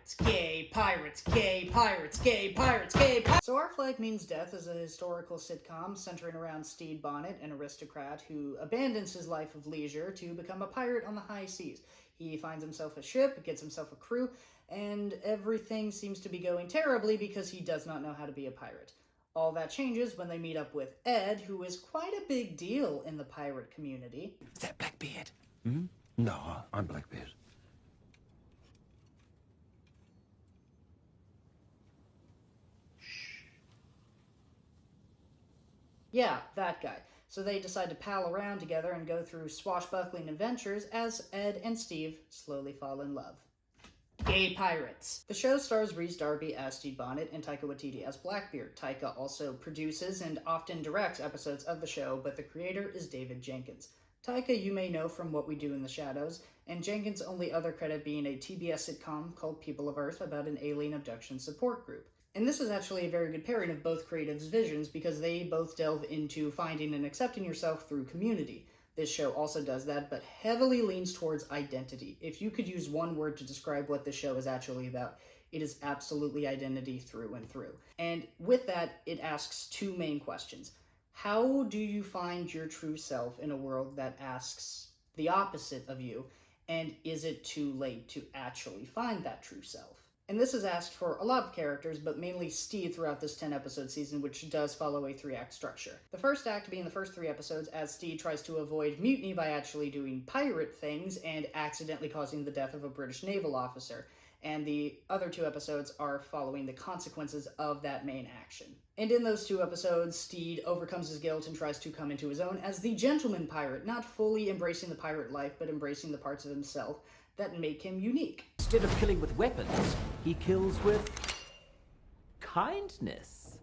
pirates, gay pirates, gay pirates, gay pirates, gay pirates. So Our Flag Means Death is a historical sitcom centering around Stede Bonnet, an aristocrat who abandons his life of leisure to become a pirate on the high seas. He finds himself a ship, gets himself a crew, and everything seems to be going terribly because he does not know how to be a pirate. All that changes when they meet up with Ed, who is quite a big deal in the pirate community. Is that Blackbeard? Hmm? No, I'm Blackbeard. Yeah, that guy. So they decide to pal around together and go through swashbuckling adventures as Ed and Steve slowly fall in love. Gay Pirates. The show stars Rhys Darby as Stede Bonnet and Taika Waititi as Blackbeard. Taika also produces and often directs episodes of the show, but the creator is David Jenkins. Taika you may know from What We Do in the Shadows, and Jenkins' only other credit being a TBS sitcom called People of Earth about an alien abduction support group. And this is actually a very good pairing of both creatives' visions because they both delve into finding and accepting yourself through community. This show also does that, but heavily leans towards identity. If you could use one word to describe what this show is actually about, it is absolutely identity through and through. And with that, it asks two main questions. How do you find your true self in a world that asks the opposite of you? And is it too late to actually find that true self? And this is asked for a lot of characters, but mainly Stede throughout this 10-episode season, which does follow a 3-act structure. The first act being the first 3 episodes, as Stede tries to avoid mutiny by actually doing pirate things and accidentally causing the death of a British naval officer. And the other 2 episodes are following the consequences of that main action. And in those 2 episodes, Stede overcomes his guilt and tries to come into his own as the gentleman pirate, not fully embracing the pirate life, but embracing the parts of himself that make him unique. Instead of killing with weapons, he kills with kindness.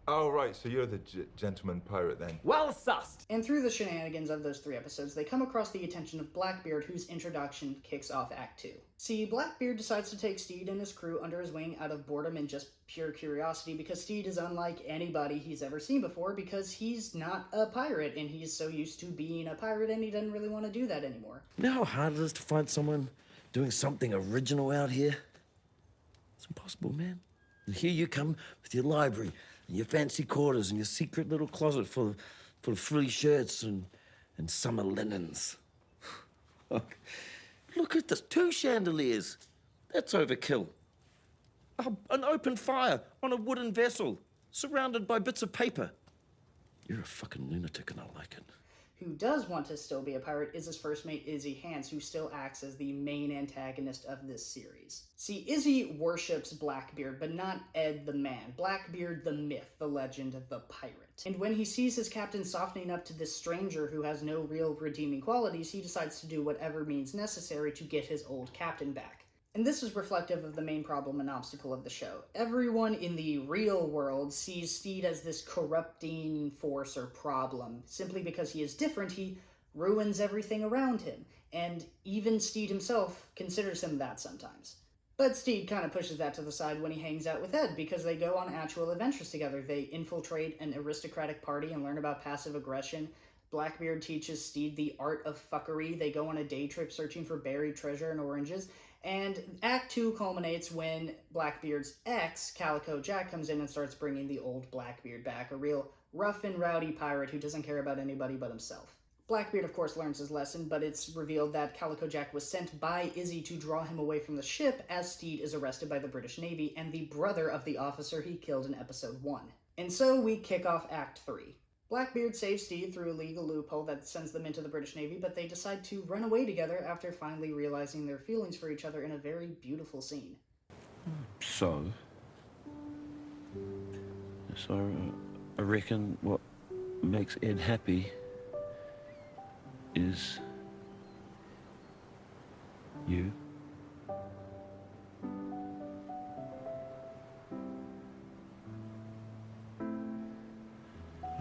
Oh, right, so you're the gentleman pirate then. Well sussed! And through the shenanigans of those 3 episodes, they come across the attention of Blackbeard, whose introduction kicks off Act 2. See, Blackbeard decides to take Stede and his crew under his wing out of boredom and just pure curiosity because Stede is unlike anybody he's ever seen before because he's not a pirate and he's so used to being a pirate and he doesn't really want to do that anymore. You know how hard it is to find someone doing something original out here? It's impossible, man. And here you come with your library and your fancy quarters and your secret little closet full of frilly shirts and summer linens. Look at this, 2 chandeliers. That's overkill. An open fire on a wooden vessel, surrounded by bits of paper. You're a fucking lunatic and I like it. Who does want to still be a pirate is his first mate Izzy Hans, who still acts as the main antagonist of this series. See, Izzy worships Blackbeard, but not Ed the man. Blackbeard the myth, the legend, the pirate. And when he sees his captain softening up to this stranger who has no real redeeming qualities, he decides to do whatever means necessary to get his old captain back. And this is reflective of the main problem and obstacle of the show. Everyone in the real world sees Stede as this corrupting force or problem. Simply because he is different, he ruins everything around him. And even Stede himself considers him that sometimes. But Stede kind of pushes that to the side when he hangs out with Ed, because they go on actual adventures together. They infiltrate an aristocratic party and learn about passive aggression. Blackbeard teaches Stede the art of fuckery. They go on a day trip searching for buried treasure and oranges. And Act 2 culminates when Blackbeard's ex, Calico Jack, comes in and starts bringing the old Blackbeard back, a real rough and rowdy pirate who doesn't care about anybody but himself. Blackbeard, of course, learns his lesson, but it's revealed that Calico Jack was sent by Izzy to draw him away from the ship as Stede is arrested by the British Navy and the brother of the officer he killed in episode 1. And so we kick off Act 3. Blackbeard saves Stede through a legal loophole that sends them into the British Navy, but they decide to run away together after finally realizing their feelings for each other in a very beautiful scene. So I reckon what makes Ed happy is you.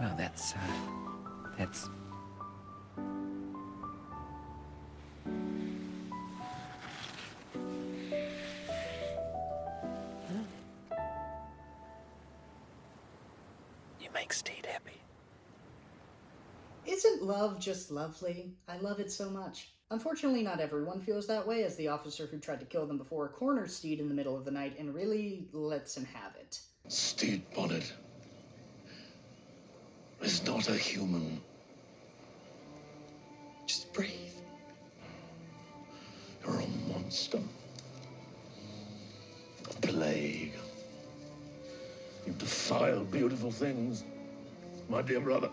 Well, that's... You make Stede happy. Isn't love just lovely? I love it so much. Unfortunately, not everyone feels that way, as the officer who tried to kill them before corners Steed in the middle of the night and really lets him have it. Stede Bonnet is not a human. Just breathe. You're a monster. A plague. You defile beautiful things, my dear brother.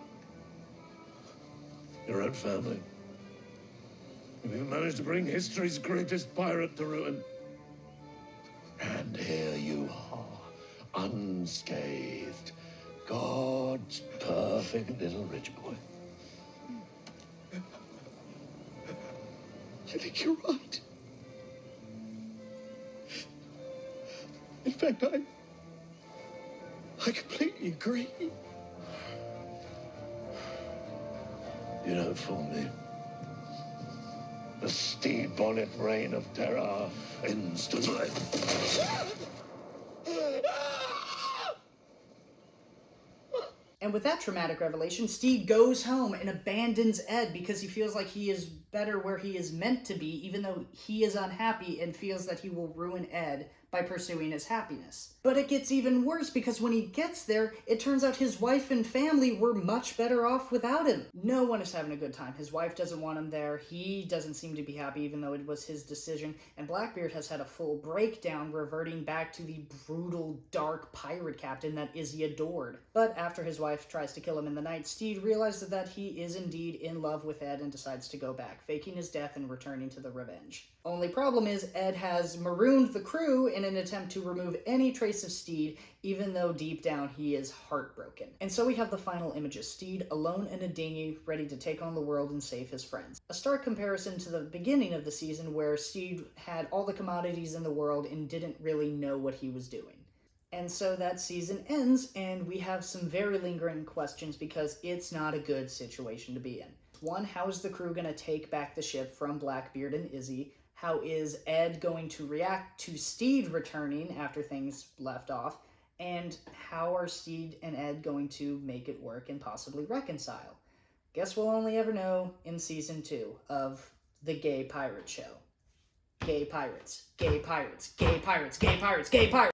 Your own family. You've managed to bring history's greatest pirate to ruin. And here you are, unscathed. God's perfect little rich boy. I think you're right. In fact, I completely agree. You don't fool me. The Stede Bonnet reign of terror ends tonight. And with that traumatic revelation, Steed goes home and abandons Ed because he feels like he is better where he is meant to be, even though he is unhappy and feels that he will ruin Ed by pursuing his happiness. But it gets even worse because when he gets there, it turns out his wife and family were much better off without him. No one is having a good time. His wife doesn't want him there. He doesn't seem to be happy, even though it was his decision. And Blackbeard has had a full breakdown, reverting back to the brutal, dark pirate captain that Izzy adored. But after his wife tries to kill him in the night, Steed realizes that he is indeed in love with Ed and decides to go back, faking his death and returning to the Revenge. Only problem is Ed has marooned the crew in an attempt to remove any trace of Steed, even though deep down he is heartbroken. And so we have the final image of Steed alone in a dinghy, ready to take on the world and save his friends. A stark comparison to the beginning of the season where Steed had all the commodities in the world and didn't really know what he was doing. And so that season ends, and we have some very lingering questions because it's not a good situation to be in. One, how is the crew going to take back the ship from Blackbeard and Izzy? How is Ed going to react to Steed returning after things left off? And how are Steed and Ed going to make it work and possibly reconcile? Guess we'll only ever know in season 2 of The Gay Pirate Show. Gay pirates, gay pirates, gay pirates, gay pirates, gay pirates.